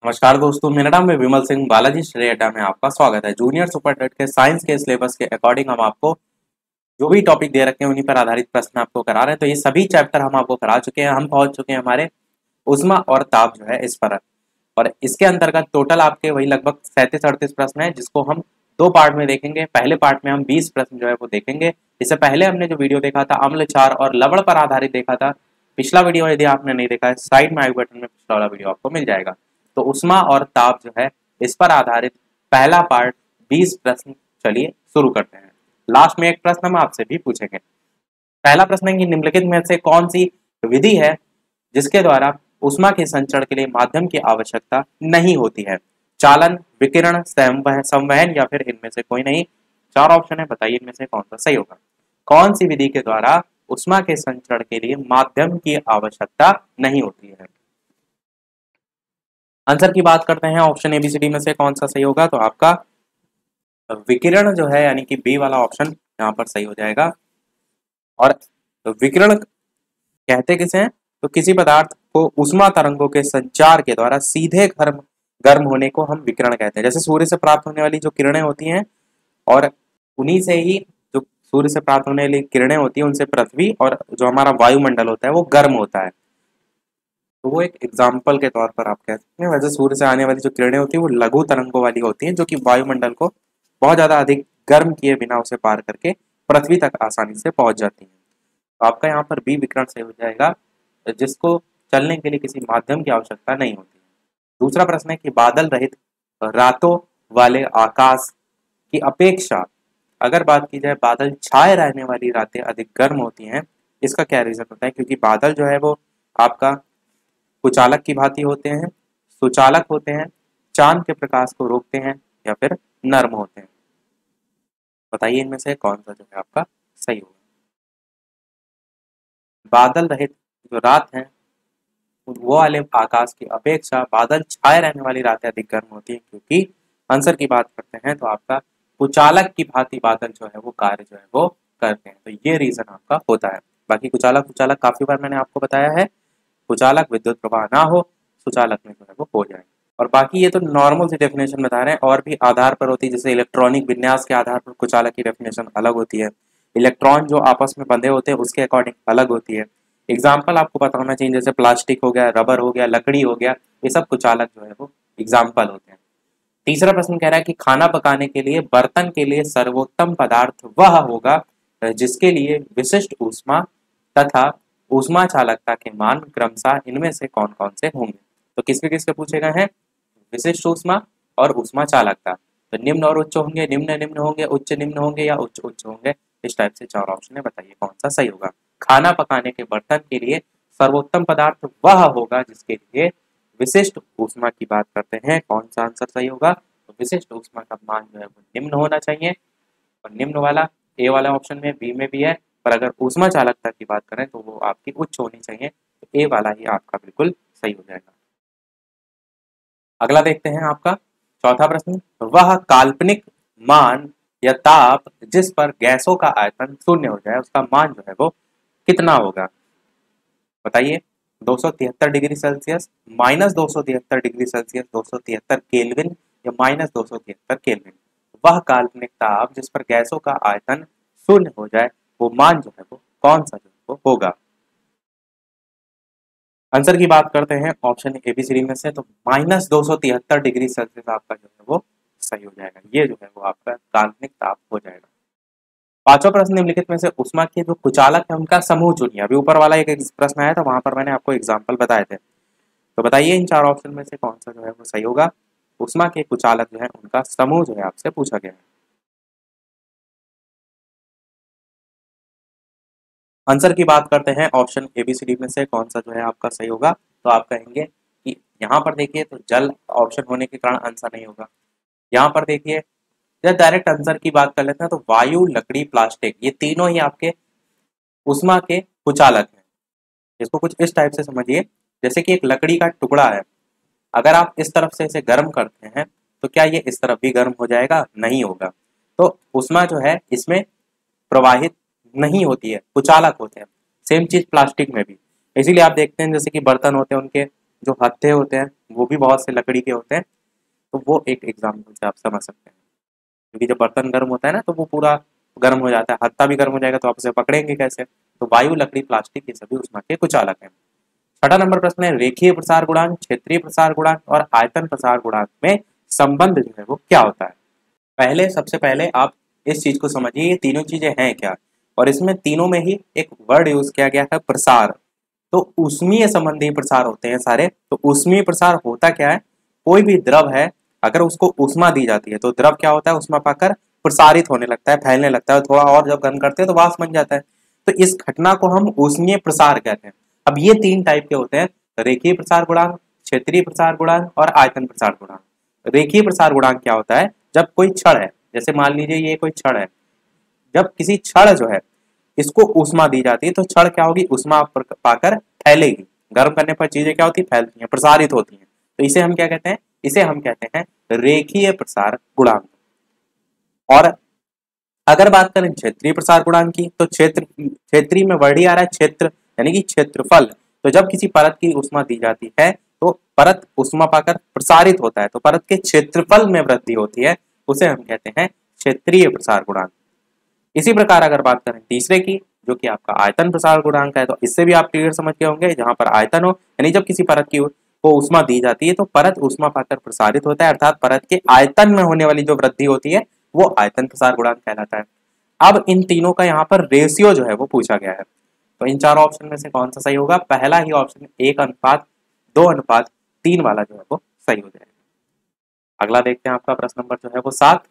नमस्कार दोस्तों, मेरा नाम है विमल सिंह। बालाजी श्रेय अड्डा में आपका स्वागत है। जूनियर सुपर टेट के साइंस के सिलेबस के अकॉर्डिंग हम आपको जो भी टॉपिक दे रखे हैं उन्हीं पर आधारित प्रश्न आपको करा रहे हैं। तो ये सभी चैप्टर हम आपको करा चुके हैं। हम पहुंच चुके हैं हमारे उष्मा और ताप जो है इस पर, और इसके अंतर्गत टोटल आपके वही लगभग 37-38 प्रश्न है, जिसको हम दो पार्ट में देखेंगे। पहले पार्ट में हम 20 प्रश्न जो है वो देखेंगे। इससे पहले हमने जो वीडियो देखा था अम्ल क्षार और लवण पर आधारित देखा था। पिछला वीडियो यदि आपने नहीं देखा है, साइड में आई बटन में पिछला वाला वीडियो आपको मिल जाएगा। तो उष्मा और ताप जो है इस पर आधारित पहला पार्ट 20 प्रश्न, चलिए शुरू करते हैं। लास्ट में एक प्रश्न हम आपसे भी पूछेंगे। पहला प्रश्न है कि निम्नलिखित में से कौन सी विधि है जिसके द्वारा उष्मा के संचरण के लिए माध्यम की आवश्यकता नहीं होती है? चालन, विकिरण, संवहन या फिर इनमें से कोई नहीं। चार ऑप्शन है, बताइए इनमें से कौन सा सही होगा। कौन सी विधि के द्वारा उष्मा के संचरण के लिए माध्यम की आवश्यकता नहीं होती है? आंसर की बात करते हैं, ऑप्शन एबीसीडी में से कौन सा सही होगा। तो आपका विकिरण जो है यानी कि बी वाला ऑप्शन यहाँ पर सही हो जाएगा। और विकिरण कहते किसे हैं? तो किसी पदार्थ को उष्मा तरंगों के संचार के द्वारा सीधे गर्म गर्म होने को हम विकिरण कहते हैं। जैसे सूर्य से प्राप्त होने वाली जो किरणें होती हैं, और उन्हीं से ही जो सूर्य से प्राप्त होने वाली किरणें होती हैं उनसे पृथ्वी और जो हमारा वायुमंडल होता है वो गर्म होता है। तो वो एक एग्जाम्पल के तौर पर आप कह सकते हैं। वैसे सूर्य से आने वाली जो किरणें होती है वो लघु तरंगों वाली होती हैं, जो कि वायुमंडल को बहुत ज्यादा अधिक गर्म किए बिना उसे पार करके पृथ्वी तक आसानी से पहुंच जाती हैं। तो आपका यहाँ पर बी विकिरण सही हो जाएगा, जिसको चलने के लिए किसी माध्यम की आवश्यकता नहीं होती है। दूसरा प्रश्न है कि बादल रहित रातों वाले आकाश की अपेक्षा अगर बात की जाए बादल छाए रहने वाली रातें अधिक गर्म होती हैं, इसका क्या रीजन होता है? क्योंकि बादल जो है वो आपका कुचालक की भांति होते हैं, सुचालक होते हैं, चांद के प्रकाश को रोकते हैं या फिर नर्म होते हैं। बताइए इनमें से कौन सा जो है आपका सही होगा। बादल रहित जो रात है वो वाले आकाश की अपेक्षा बादल छाए रहने वाली रातें अधिक गर्म होती हैं, क्योंकि आंसर की बात करते हैं तो आपका कुचालक की भांति बादल जो है वो कार्य जो है वो करते हैं। तो ये रीजन आपका होता है। बाकी कुचालक कुचालक काफी बार मैंने आपको बताया है। कुचालक विद्युत प्रवाह ना हो, सुचालक में जो है वो हो जाए। और बाकी ये तो नॉर्मल सी डेफिनेशन बता रहे हैं, और भी आधार पर होती है। जैसे इलेक्ट्रॉनिक विन्यास के आधार पर कुचालक की डेफिनेशन अलग होती है। इलेक्ट्रॉन जो आपस में बंधे होते हैं उसके अकॉर्डिंग अलग होती है। एग्जाम्पल आपको पता होना चाहिए, जैसे प्लास्टिक हो गया, रबर हो गया, लकड़ी हो गया, ये सब कुचालक जो है वो एग्जाम्पल होते हैं। तीसरा प्रश्न कह रहा है कि खाना पकाने के लिए बर्तन के लिए सर्वोत्तम पदार्थ वह होगा जिसके लिए विशिष्ट ऊष्मा तथा ऊष्मा चालकता के मान क्रमशः इनमें से कौन कौन से होंगे। तो किसके किसके पूछे गए हैं? विशिष्ट ऊष्मा और ऊष्मा चालकता। तो निम्न और उच्च होंगे, निम्न निम्न होंगे, उच्च निम्न होंगे या उच्च उच्च होंगे। इस टाइप से चार ऑप्शन है, बताइए कौन सा सही होगा। खाना पकाने के बर्तन के लिए सर्वोत्तम पदार्थ वह होगा जिसके लिए विशिष्ट ऊष्मा की बात करते हैं, कौन सा आंसर सही होगा। तो विशिष्ट ऊष्मा का मान जो है वो निम्न होना चाहिए, और निम्न वाला ए वाला ऑप्शन में, बी में भी है। पर अगर ऊष्मा चालकता की बात करें तो वो आपकी उच्च होनी चाहिए, तो ए वाला ही आपका बिल्कुल सही हो जाएगा। अगला देखते हैं आपका चौथा प्रश्न। वह काल्पनिक मान या ताप जिस पर गैसों का आयतन शून्य हो जाए उसका मान जो है वो कितना होगा? बताइए। 273 degree Celsius, -273 degree Celsius, 273 kelvin या -273 केल्विन। वह काल्पनिक ताप जिस पर गैसों का आयतन शून्य हो जाए वो मान जो है वो कौन सा जो है वो होगा? आंसर की बात करते हैं ऑप्शन एबीसीडी में से, तो -273 डिग्री सेल्सियस आपका जो है वो सही हो जाएगा। ये जो है वो आपका काल्पनिक ताप हो जाएगा। पांचवा प्रश्न, निम्नलिखित में से उष्मा के जो कुचालक है उनका समूह चुनिए। अभी ऊपर वाला एक प्रश्न आया था, वहां पर मैंने आपको एग्जाम्पल बताए थे। तो बताइए इन चार ऑप्शन में से कौन सा जो है वो सही होगा। उष्मा के कुचालक जो है उनका समूह जो है आपसे पूछा गया है। आंसर की बात करते हैं ऑप्शन एबीसीडी में से कौन सा जो है आपका सही होगा। तो आप कहेंगे कि यहाँ पर देखिए तो जल ऑप्शन होने के कारण आंसर नहीं होगा। यहाँ पर देखिए जब डायरेक्ट आंसर की बात कर लेते हैं तो वायु, लकड़ी, प्लास्टिक, ये तीनों ही आपके उष्मा के कुचालक हैं। इसको कुछ इस टाइप से समझिए, जैसे कि एक लकड़ी का टुकड़ा है, अगर आप इस तरफ से इसे गर्म करते हैं तो क्या ये इस तरफ भी गर्म हो जाएगा? नहीं होगा। तो उष्मा जो है इसमें प्रवाहित नहीं होती है, कुचालक होते हैं। सेम चीज प्लास्टिक में भी। इसीलिए आप देखते हैं जैसे कि बर्तन होते हैं उनके जो हत्थे होते हैं वो भी बहुत से लकड़ी के होते हैं, तो वो एक एग्जाम्पल से आप समझ सकते हैं। क्योंकि जब बर्तन गर्म होता है ना तो वो पूरा गर्म हो जाता है, हत्ता भी गर्म हो जाएगा तो आप उसे पकड़ेंगे कैसे। तो वायु, लकड़ी, प्लास्टिक ये सभी ऊष्मा के कुचालक हैं। छठा नंबर प्रश्न है, रेखीय प्रसार गुणांक, क्षेत्रीय प्रसार गुणांक और आयतन प्रसार गुणांक में संबंध जो है वो क्या होता है। सबसे पहले आप इस चीज को समझिए, ये तीनों चीजें हैं क्या, और इसमें तीनों में ही एक वर्ड यूज किया गया है, प्रसार। तो ऊष्मीय संबंधी प्रसार होते हैं सारे। तो ऊष्मीय प्रसार होता क्या है, कोई भी द्रव है अगर उसको ऊष्मा दी जाती है तो द्रव क्या होता है, ऊष्मा पाकर प्रसारित होने लगता है, फैलने लगता है, थोड़ा और जब गर्म करते हैं तो वाष्प बन जाता है। तो इस घटना को हम ऊष्मीय प्रसार कहते हैं। अब ये तीन टाइप के होते हैं, रेखीय प्रसार गुणांक, क्षेत्रीय प्रसार गुणांक और आयतन प्रसार गुणांक। रेखीय प्रसार गुणांक क्या होता है, जब कोई क्षण है, जैसे मान लीजिए ये कोई क्षण है, जब किसी क्षण जो है इसको ऊष्मा दी जाती है तो क्षण क्या होगी, ऊष्मा पाकर फैलेगी। गर्म करने पर चीजें क्या होती है, फैलती हैं, प्रसारित होती हैं। तो इसे हम क्या कहते हैं, इसे हम कहते हैं रेखीय प्रसार गुणांक। और अगर बात करें क्षेत्रीय प्रसार गुणांक की, तो क्षेत्रीय में वर्ड ही आ रहा है क्षेत्र, यानी कि क्षेत्रफल। तो जब किसी परत की ऊष्मा दी जाती है तो परत ऊष्मा पाकर प्रसारित होता है, तो परत के क्षेत्रफल में वृद्धि होती है, उसे हम कहते हैं क्षेत्रीय प्रसार गुणांक। इसी प्रकार अगर बात करें तीसरे की, जो कि आपका आयतन प्रसार गुणांक है, तो इससे भी आप क्लियर समझ गए होंगे। जहां पर आयतन हो, यानी जब किसी परत की को ऊष्मा दी जाती है तो परत ऊष्मा पाकर प्रसारित होता है, अर्थात परत के आयतन में होने वाली जो वृद्धि होती है वो आयतन प्रसार गुणांक कहलाता है। अब इन तीनों का यहाँ पर रेशियो जो है वो पूछा गया है। तो इन चारों ऑप्शन में से कौन सा सही होगा, पहला ही ऑप्शन 1:2:3 वाला जो है वो सही हो जाएगा। अगला देखते हैं आपका प्रश्न नंबर जो है वो 7।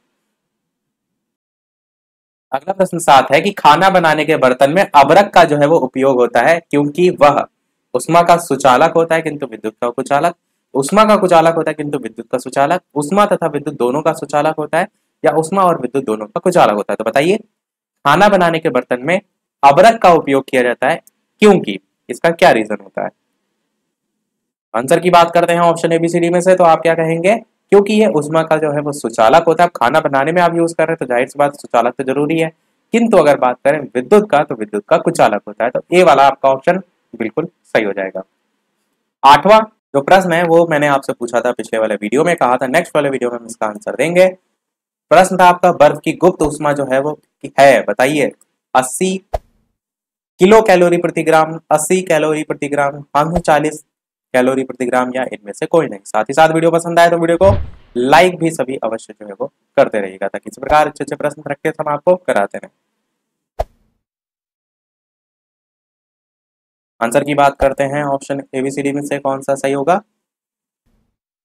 अगला प्रश्न 7 है कि खाना बनाने के बर्तन में अबरक का जो है वो उपयोग होता है क्योंकि वह उष्मा का सुचालक होता है किंतु विद्युत का कुचालक, उष्मा का कुचालक होता है किंतु विद्युत का सुचालक, उष्मा तथा विद्युत दोनों का सुचालक होता है, या उष्मा और विद्युत दोनों का कुचालक होता है। तो बताइए, खाना बनाने के बर्तन में अबरक का उपयोग किया जाता है क्योंकि, इसका क्या रीजन होता है। आंसर की बात करते हैं ऑप्शन एबीसीडी में से, तो आप क्या कहेंगे, क्योंकि ये उष्मा का जो है वो सुचालक होता है। अब खाना बनाने में आप यूज कर रहे हैं तो जाहिर सी बात सुचालक तो जरूरी है, किंतु अगर बात करें विद्युत का तो विद्युत का कुचालक होता है। तो ए वाला आपका ऑप्शन बिल्कुल सही हो जाएगा। 8वां जो प्रश्न है वो मैंने आपसे पूछा था पिछले वाले वीडियो में, कहा था नेक्स्ट वाले वीडियो में हम इसका आंसर देंगे। प्रश्न था आपका, बर्फ की गुप्त उष्मा जो है वो है, बताइए 80 किलो कैलोरी प्रति ग्राम, 80 कैलोरी प्रति ग्राम, 540 कैलोरी प्रति ग्राम, या इनमें से कोई नहीं। साथ ही साथ वीडियो पसंद आए तो वीडियो को लाइक भी सभी अवश्य जो है वो करते रहिएगा, ताकि इस प्रकार अच्छे अच्छे प्रश्न प्रैक्टिस हम आपको कराते रहें। आंसर की बात करते हैं, ऑप्शन एबीसीडी में से कौन सा सही होगा।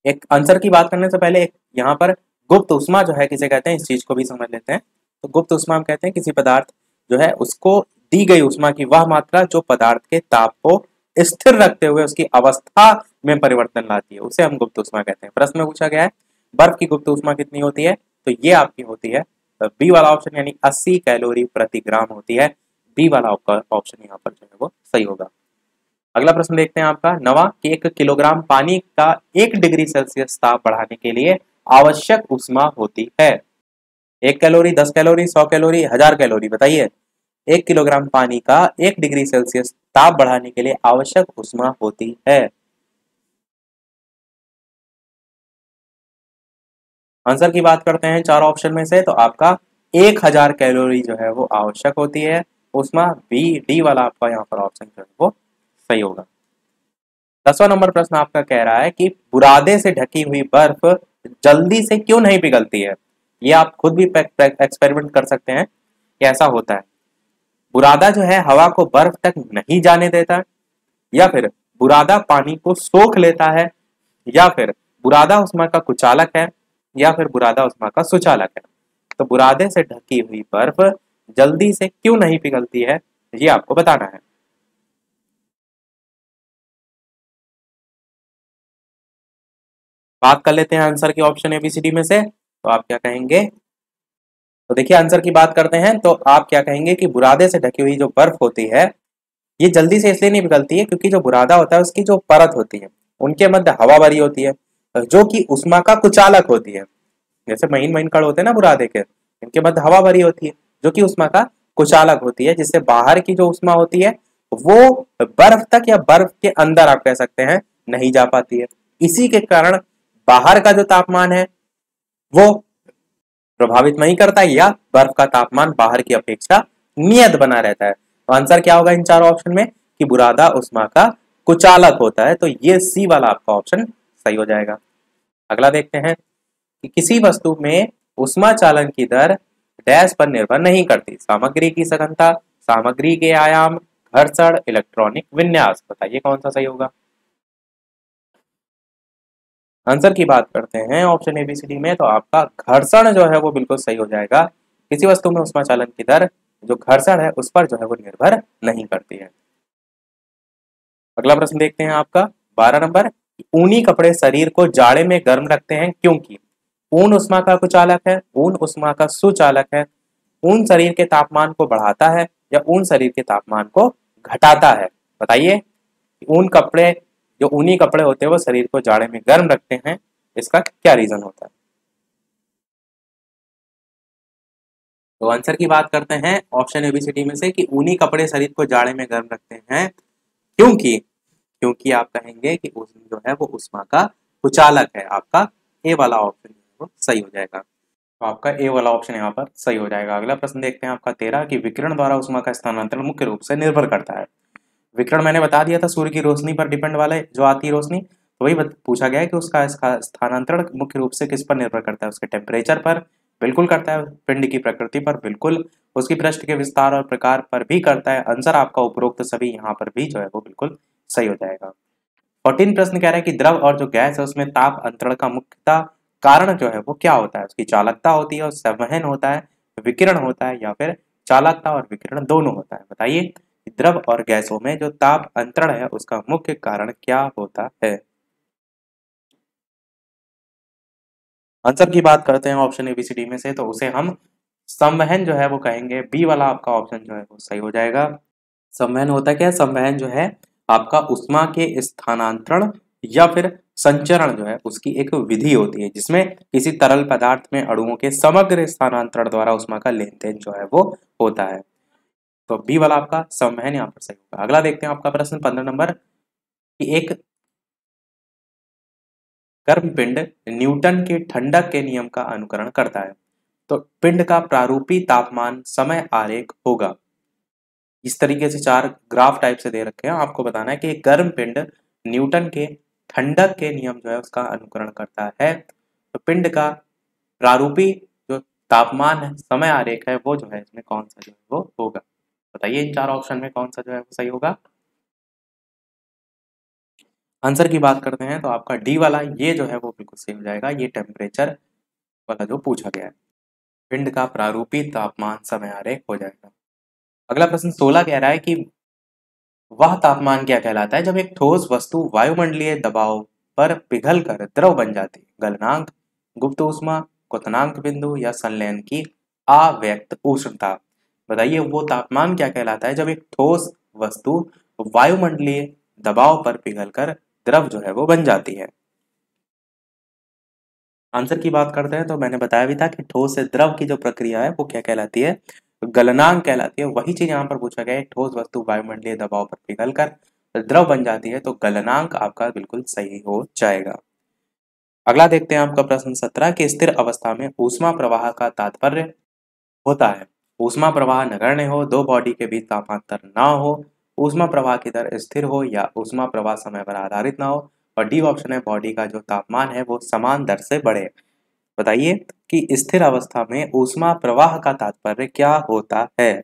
एक आंसर की बात करने से पहले एक यहाँ पर गुप्त उष्मा जो है किसे कहते हैं, इस चीज को भी समझ लेते हैं। तो गुप्त उष्मा हम कहते हैं किसी पदार्थ जो है उसको दी गई उष्मा की वह मात्रा जो पदार्थ के ताप को स्थिर रखते हुए उसकी अवस्था में परिवर्तन लाती है, उसे हम गुप्त उष्मा कहते हैं। प्रश्न में पूछा गया है बर्फ की गुप्त उष्मा कितनी होती है, तो ये आपकी होती है बी वाला ऑप्शन, यानी 80 कैलोरी प्रति ग्राम होती है। बी वाला ऑप्शन यहाँ पर जो है वो सही होगा। अगला प्रश्न देखते हैं आपका 9वां, कि 1 किलोग्राम पानी का 1 डिग्री सेल्सियस ताप बढ़ाने के लिए आवश्यक उष्मा होती है। 1 कैलोरी, 10 कैलोरी, 100 कैलोरी, 1000 कैलोरी, बताइए 1 किलोग्राम पानी का 1 डिग्री सेल्सियस ताप बढ़ाने के लिए आवश्यक उष्मा होती है। आंसर की बात करते हैं चार ऑप्शन में से, तो आपका 1000 कैलोरी जो है वो आवश्यक होती है उष्मा। बी डी वाला आपका यहाँ पर ऑप्शन जो है वो सही होगा। 10वां नंबर प्रश्न आपका कह रहा है कि बुरादे से ढकी हुई बर्फ जल्दी से क्यों नहीं पिघलती है। ये आप खुद भी एक्सपेरिमेंट कर सकते हैं कि ऐसा होता है। बुरादा जो है हवा को बर्फ तक नहीं जाने देता, या फिर बुरादा पानी को सोख लेता है, या फिर बुरादा उष्मा का कुचालक है, या फिर बुरादा उष्मा का सुचालक है। तो बुरादे से ढकी हुई बर्फ जल्दी से क्यों नहीं पिघलती है, ये आपको बताना है। बात कर लेते हैं आंसर की ऑप्शन एबीसीडी में से, तो आप क्या कहेंगे। तो देखिए आंसर की बात करते हैं, तो आप क्या कहेंगे कि बुरादे से ढकी हुई जो बर्फ होती है ये जल्दी से इसलिए नहीं पिघलती है क्योंकि जो बुरादा होता है उसकी जो परत होती है उनके मध्य हवा भरी होती है, जो कि उष्मा का कुचालक होती है। जैसे महीन महीन कण होते हैं ना बुरादे के, इनके मध्य हवा भरी होती है जो कि उष्मा का कुचालक होती है, जिससे बाहर की जो उष्मा होती है वो बर्फ तक या बर्फ के अंदर आप कह सकते हैं नहीं जा पाती है। इसी के कारण बाहर का जो तापमान है वो प्रभावित नहीं करता या बर्फ का तापमान बाहर की अपेक्षा नियत बना रहता है। तो आंसर क्या होगा इन चारों ऑप्शन में कि बुरादा उष्मा का कुचालक होता है। तो ये सी वाला आपका ऑप्शन सही हो जाएगा। अगला देखते हैं कि किसी वस्तु में उष्मा चालन की दर डैश पर निर्भर नहीं करती। सामग्री की सघनता, सामग्री के आयाम, घर्षण, इलेक्ट्रॉनिक विन्यास। बताइए कौन सा सही होगा। आंसर की बात करते हैं ऑप्शन एबीसीडी में, तो आपका घर्षण जो है वो बिल्कुल सही हो जाएगा। किसी वस्तु में उष्मा चालन की दर जो घर्षण है उस पर जो है वो निर्भर नहीं करती है। अगला प्रश्न देखते हैं आपका 12 नंबर। ऊनी कपड़े शरीर को जाड़े में गर्म रखते हैं क्योंकि ऊन उष्मा का कुचालक है, ऊन उष्मा का सुचालक है, ऊन शरीर के तापमान को बढ़ाता है या ऊन शरीर के तापमान को घटाता है। बताइए ऊन कपड़े जो ऊनी कपड़े होते हैं वो शरीर को जाड़े में गर्म रखते हैं, इसका क्या रीजन होता है। तो आंसर की बात करते हैं ऑप्शन एबीसीडी में से कि ऊनी कपड़े शरीर को जाड़े में गर्म रखते हैं क्योंकि क्योंकि आप कहेंगे कि ऊष्मा जो है वो उष्मा का कुचालक है। आपका ए वाला ऑप्शन वो सही हो जाएगा। तो आपका ए वाला ऑप्शन यहाँ पर सही हो जाएगा। अगला प्रश्न देखते हैं आपका 13 कि विकिरण द्वारा उष्मा का स्थानांतरण मुख्य रूप से निर्भर करता है। विकिरण मैंने बता दिया था सूर्य की रोशनी पर डिपेंड वाले जो आती है रोशनी, तो वही पूछा गया है कि उसका स्थानांतरण मुख्य रूप से किस पर निर्भर करता है। उसके टेम्परेचर पर बिल्कुल करता है, पिंड की प्रकृति पर बिल्कुल, उसकी पृष्ठ के विस्तार और प्रकार पर भी करता है। आंसर आपका उपरोक्त सभी यहाँ पर भी जो है वो बिल्कुल सही हो जाएगा। 14 प्रश्न कह रहा है कि द्रव और जो गैस है उसमें ताप अंतरण का मुख्यतः कारण जो है वो क्या होता है। उसकी चालकता होती है और संवहन होता है, विकिरण होता है या फिर चालकता और विकिरण दोनों होता है। बताइए द्रव और गैसों में जो ताप अंतरण है उसका मुख्य कारण क्या होता है। आंसर की बात करते हैं ऑप्शन एबीसीडी में से, तो उसे हम संवहन जो है वो कहेंगे। बी वाला आपका ऑप्शन जो है वो सही हो जाएगा। संवहन होता क्या है, संवहन जो है आपका उष्मा के स्थानांतरण या फिर संचरण जो है उसकी एक विधि होती है जिसमें किसी तरल पदार्थ में अणुओं के समग्र स्थानांतरण द्वारा उष्मा का लेन देन जो है वो होता है। तो बी वाला आपका संवहन यहाँ पर सही होगा। अगला देखते हैं आपका प्रश्न 15 नंबर कि एक गर्म पिंड न्यूटन के ठंडक के नियम का अनुकरण करता है। तो पिंड का प्रारूपी तापमान समय आरेख होगा। इस तरीके से चार ग्राफ टाइप से दे रखे हैं, आपको बताना है कि एक गर्म पिंड न्यूटन के ठंडक के नियम जो है उसका अनुकरण करता है। तो पिंड का प्रारूपी जो तापमान है समय आरेख है वो जो है इसमें कौन सा जो है वो होगा। बताइए इन चार ऑप्शन में कौन सा जो है वो सही होगा। आंसर की बात करते हैं तो आपका डी वाला ये जो है वो बिल्कुल सही हो जाएगा। ये टेम्परेचर वाला जो पूछा गया है, पिंड का प्रारूपी तापमान समय आरेख हो जाएगा। अगला प्रश्न 16 कह रहा है कि वह तापमान क्या कहलाता है जब एक ठोस वस्तु वायुमंडलीय दबाव पर पिघलकर द्रव बन जाती है। गलनांक, गुप्त ऊष्मा, क्वथनांक बिंदु या संलयन की अव्यक्त उष्णता। बताइए वो तापमान क्या कहलाता है जब एक ठोस वस्तु वायुमंडलीय दबाव पर पिघलकर द्रव जो है वो बन जाती है। आंसर की बात करते हैं तो मैंने बताया भी था कि ठोस से द्रव की जो प्रक्रिया है वो क्या कहलाती है, गलनांक कहलाती है। वही चीज यहाँ पर पूछा गया है, ठोस वस्तु वायुमंडलीय दबाव पर पिघलकर द्रव बन जाती है, तो गलनांक आपका बिल्कुल सही हो जाएगा। अगला देखते हैं आपका प्रश्न 17 कि स्थिर अवस्था में ऊष्मा प्रवाह का तात्पर्य होता है। ऊष्मा प्रवाह नगण्य हो, दो बॉडी के बीच तापांतर ना हो, ऊष्मा प्रवाह की दर स्थिर हो या ऊष्मा प्रवाह समय पर आधारित ना हो, और डी ऑप्शन है बॉडी का जो तापमान है वो समान दर से बढ़े। बताइए कि स्थिर अवस्था में ऊष्मा प्रवाह का तात्पर्य क्या होता है।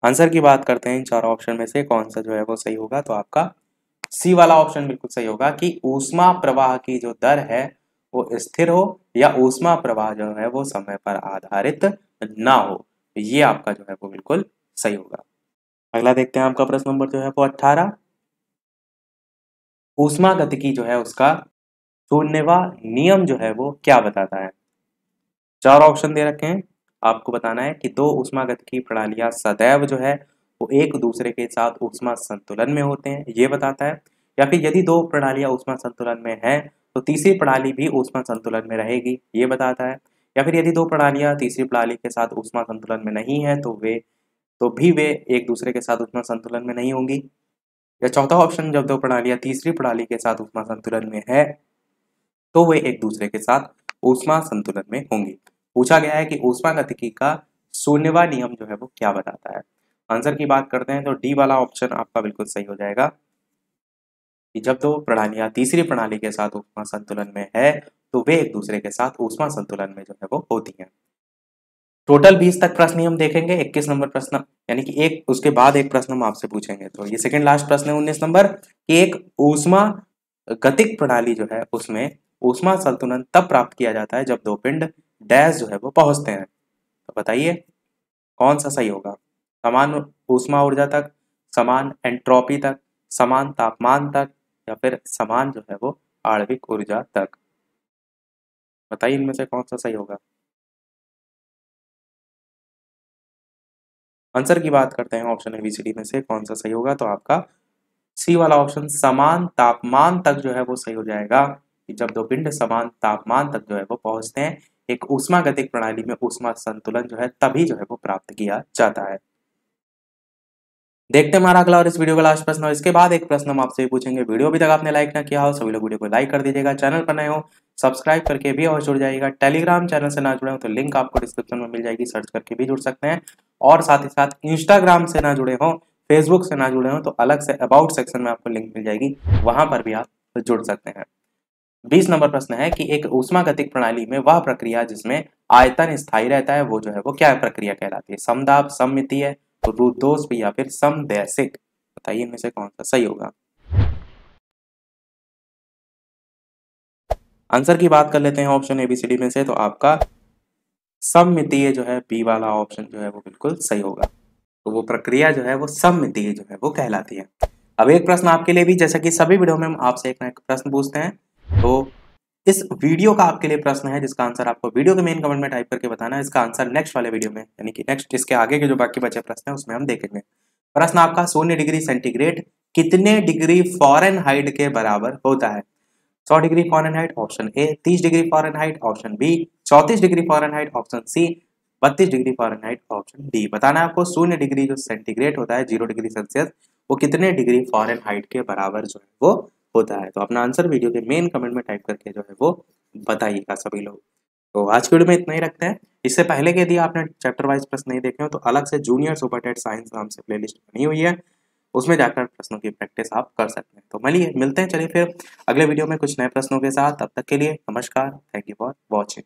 आंसर की बात करते हैं इन चार ऑप्शन में से कौन सा जो है वो सही होगा। तो आपका सी वाला ऑप्शन बिल्कुल सही होगा कि ऊष्मा प्रवाह की जो दर है वो स्थिर हो या ऊष्मा प्रवाह जो है वो समय पर आधारित ना हो। ये आपका जो है वो बिल्कुल सही होगा। अगला देखते हैं आपका प्रश्न नंबर जो है वो 18। ऊष्मा गतिकी जो है उसका शून्यवा नियम जो है वो क्या बताता है। चार ऑप्शन दे रखे हैं, आपको बताना है कि दो ऊष्मागतिकी प्रणालियां सदैव जो है वो एक दूसरे के साथ ऊष्मा संतुलन में होते हैं, ये बताता है। या फिर यदि दो प्रणालियां ऊष्मा संतुलन में हैं तो तीसरी प्रणाली भी ऊष्मा संतुलन में रहेगी, ये बताता है। या फिर यदि दो प्रणालियां तीसरी प्रणाली के साथ ऊष्मा संतुलन में नहीं है तो वे एक दूसरे के साथ ऊष्मा संतुलन में नहीं होंगी। या चौथा ऑप्शन, जब दो प्रणालियां तीसरी प्रणाली के साथ ऊष्मा संतुलन में है तो वे एक दूसरे के साथ ऊष्मा संतुलन में होंगी। पूछा गया है कि ऊष्मागतिकी का शून्यवां नियम जो है वो क्या बताता है। आंसर की बात करते हैं तो डी वाला ऑप्शन आपका बिल्कुल सही हो जाएगा कि जब दो प्रणालियां तीसरी प्रणाली के साथ ऊष्मा संतुलन में है तो वे एक दूसरे के साथ ऊष्मा संतुलन में जो है वो होती हैं। टोटल 20 तक प्रश्न ही हम देखेंगे। 21 नंबर प्रश्न यानी कि एक उसके बाद एक प्रश्न हम आपसे पूछेंगे। तो ये सेकंड लास्ट प्रश्न है 19 नंबर कि एक ऊष्मा गतिक प्रणाली जो है उसमें ऊष्मा संतुलन तब प्राप्त किया जाता है जब दो पिंड डैश जो है वो पहुंचते हैं। तो बताइए कौन सा सही होगा। समान ऊष्मा ऊर्जा तक, समान एंट्रोपी तक, समान तापमान तक, या फिर समान जो है वो आणविक ऊर्जा तक। बताइए इनमें से कौन सा सही होगा। आंसर की बात करते हैं ऑप्शन एबीसीडी में से कौन सा सही होगा। तो आपका सी वाला ऑप्शन समान तापमान तक जो है वो सही हो जाएगा कि जब दो पिंड समान तापमान तक जो है वो पहुंचते हैं एक ऊष्मागतिक प्रणाली में ऊष्मा संतुलन जो है तभी जो है वो प्राप्त किया जाता है। देखते हैं हमारा अगला और इस वीडियो का लास्ट प्रश्न, और इसके बाद एक प्रश्न हम आपसे पूछेंगे। वीडियो अभी तक आपने लाइक ना किया हो सभी लोग वीडियो को लाइक कर दीजिएगा। चैनल पर नए हो सब्सक्राइब करके भी और जुड़ जाइएगा। टेलीग्राम चैनल से ना जुड़े हो तो लिंक आपको डिस्क्रिप्शन में मिल जाएगी, सर्च करके भी जुड़ सकते हैं। और साथ ही साथ इंस्टाग्राम से ना जुड़े हो, फेसबुक से ना जुड़े हो तो अलग से अबाउट सेक्शन में आपको लिंक मिल जाएगी, वहां पर भी आप जुड़ सकते हैं। 20 नंबर प्रश्न है कि एक ऊष्मागतिक प्रणाली में वह प्रक्रिया जिसमें आयतन स्थायी रहता है वो जो है वो क्या प्रक्रिया कहलाती है। समदाब, सममितीय, रुद्धोष्म या फिर समदैशिक। बताइए इनमें से कौन सा सही होगा। आंसर की बात कर लेते हैं ऑप्शन एबीसीडी में से। तो आपका सममितीय जो है बी वाला ऑप्शन जो है वो बिल्कुल सही होगा। तो वो प्रक्रिया जो है वो सममितीय जो है वो कहलाती है। अब एक प्रश्न आपके लिए भी, जैसा कि सभी वीडियो में हम आपसे एक ना एक प्रश्न पूछते हैं, तो इस वीडियो का आपके लिए प्रश्न है जिसका आंसर आपको वीडियो के मेन कमेंट में टाइप करके बताना है। इसका आंसर नेक्स्ट वाले वीडियो में यानी कि नेक्स्ट इसके आगे के जो बाकी बचे प्रश्न है उसमें हम देखेंगे। प्रश्न आपका 0 डिग्री सेंटीग्रेड कितने डिग्री फॉरेनहाइट के बराबर होता है। 100 degree Fahrenheit option A, 30 degree Fahrenheit option B, 34 degree Fahrenheit option C, 32 degree Fahrenheit option D. बताना है आपको 0 डिग्री जो सेंटीग्रेड होता है 0 डिग्री सेल्सियस वो कितने डिग्री फॉरेनहाइट के बराबर जो है वो होता है। तो अपना आंसर वीडियो के मेन कमेंट में टाइप करके जो है वो बताइएगा सभी लोग। तो आज की वीडियो में इतना ही रखते हैं। इससे पहले के यदि आपने चैप्टर वाइज प्रश्न नहीं देखे हो तो अलग से जूनियर सुपर टेट साइंस नाम से प्लेलिस्ट बनी हुई है, उसमें जाकर प्रश्नों की प्रैक्टिस आप कर सकते हैं। तो मिलते हैं चलिए फिर अगले वीडियो में कुछ नए प्रश्नों के साथ। तब तक के लिए नमस्कार। Thank you for watching.